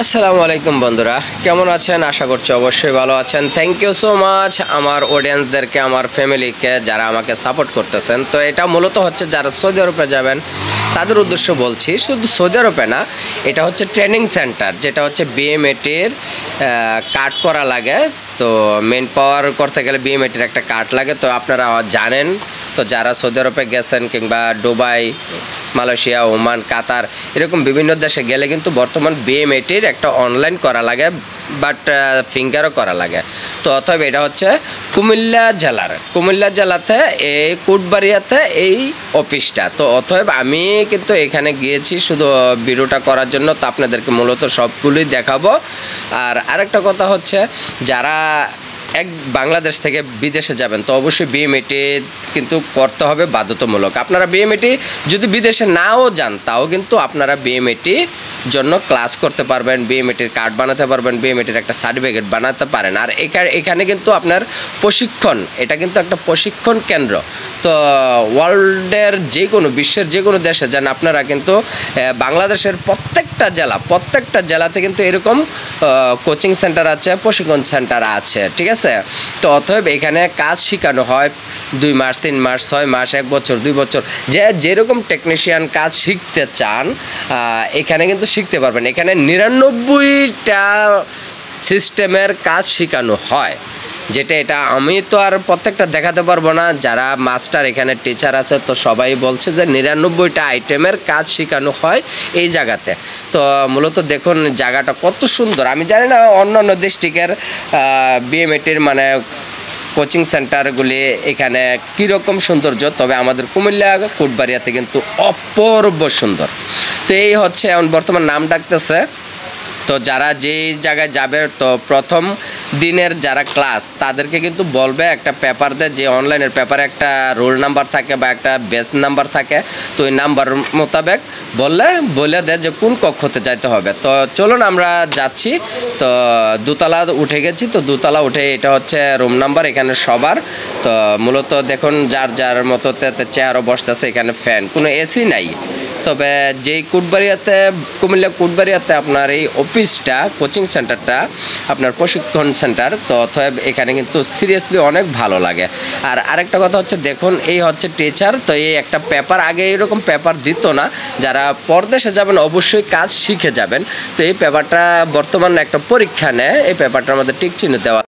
আসসালামু আলাইকুম বন্ধুরা, কেমন আছেন? আশা করছি অবশ্যই ভালো আছেন। থ্যাংক ইউ সো মাচ আমার অডিয়েন্সদেরকে, আমার ফ্যামিলিকে যারা আমাকে সাপোর্ট করতেছেন। তো এটা মূলত হচ্ছে যারা সৌদি আরবে যাবেন তাদের উদ্দেশ্য বলছি। শুধু সৌদি আরবে না, এটা হচ্ছে ট্রেনিং সেন্টার, যেটা হচ্ছে বিএমএটির কার্ড করা লাগে। তো মেন পাওয়ার করতে গেলে বিএমএটির একটা কার্ড লাগে, তো আপনারা জানেন। তো যারা সৌদি আরবে গেছেন কিংবা দুবাই, মালয়েশিয়া, ওমান, কাতার এরকম বিভিন্ন দেশে গেলে কিন্তু বর্তমান বিএমএটির একটা অনলাইন করা লাগে, বাট ফিঙ্গারও করা লাগে। তো অতএব এটা হচ্ছে কুমিল্লা জেলাতে এই কোটবাড়িয়াতে এই অফিসটা। তো অতএব আমি কিন্তু এখানে গিয়েছি শুধু ভিডিওটা করার জন্য। তো আপনাদেরকে মূলত সবগুলোই দেখাবো। আর আরেকটা কথা হচ্ছে, যারা বাংলাদেশ থেকে বিদেশে যাবেন তো অবশ্যই বিএমএটি কিন্তু করতে হবে বাধ্যতামূলক। আপনারা বিএমএটি যদি বিদেশে নাও যান তাও কিন্তু আপনারা বিএমএটি জন্য ক্লাস করতে পারবেন, বিএমএটির কার্ড বানাতে পারবেন, বিএমএটির একটা সার্টিফিকেট বানাতে পারেন। আর এখানে কিন্তু আপনার প্রশিক্ষণ, এটা কিন্তু একটা প্রশিক্ষণ কেন্দ্র। তো ওয়ার্ল্ডের বিশ্বের যে কোনো দেশে যান আপনারা কিন্তু বাংলাদেশের প্রত্যেকটা জেলাতে কিন্তু এরকম কোচিং সেন্টার আছে, প্রশিক্ষণ সেন্টার আছে, ঠিক আছে। তো অতএব এখানে কাজ শেখানো হয় 2 মাস, 3 মাস, 6 মাস, 1 বছর, 2 বছর, যেরকম টেকনিশিয়ান কাজ শিখতে চান এখানে কিন্তু শিখতে পারবেন। এখানে 99টা সিস্টেমের কাজ শেখানো হয়, এটা আমি তো আর প্রত্যেকটা দেখাতে পারবো না। যারা মাস্টার এখানে টিচার আছে তো সবাই বলছে যে 99টা আইটেমের কাজ শেখানো হয় এই জায়গাতে। তো মূলত দেখুন জায়গাটা কত সুন্দর। আমি জানি না অন্যান্য ডিস্ট্রিক্টের বিএমএটির কোচিং সেন্টারগুলি এখানে কীরকম সৌন্দর্য, তবে আমাদের কুমিল্লা কোটবাড়িয়াতে কিন্তু অপূর্ব সুন্দর। তো এই হচ্ছে এখন বর্তমান নাম ডাকতেছে। তো যারা যেই জায়গায় যাবে তো প্রথম দিনের যারা ক্লাস তাদেরকে কিন্তু বলবে একটা পেপার দেয়, যে অনলাইনের পেপারে একটা রোল নাম্বার থাকে বা একটা বেস নাম্বার থাকে। তো ওই নাম্বার মোতাবেক বলে দেয় যে কোন কক্ষতে যাইতে হবে। তো চলুন আমরা যাচ্ছি। তো দোতলা উঠে গেছি। তো দোতলা উঠে এটা হচ্ছে রুম নাম্বার এখানে সবার। তো মূলত দেখুন যার যার মতো চেয়ারও বসতেছে, এখানে ফ্যান, কোনো এসি নাই। তবে যেই কুমিল্লা কোটবাড়িয়াতে আপনার এই অফিসটা, কোচিং সেন্টারটা, আপনার প্রশিক্ষণ সেন্টার, তো অতএব এখানে কিন্তু সিরিয়াসলি অনেক ভালো লাগে। আর আরেকটা কথা হচ্ছে দেখুন এই হচ্ছে টিচার। তো এই একটা পেপার, আগে এরকম পেপার দিত না। যারা পরদেশে যাবেন অবশ্যই কাজ শিখে যাবেন। তো এই পেপারটা বর্তমানে একটা পরীক্ষা নেয়, এই পেপারটার মধ্যে টিক চিহ্ন দেওয়া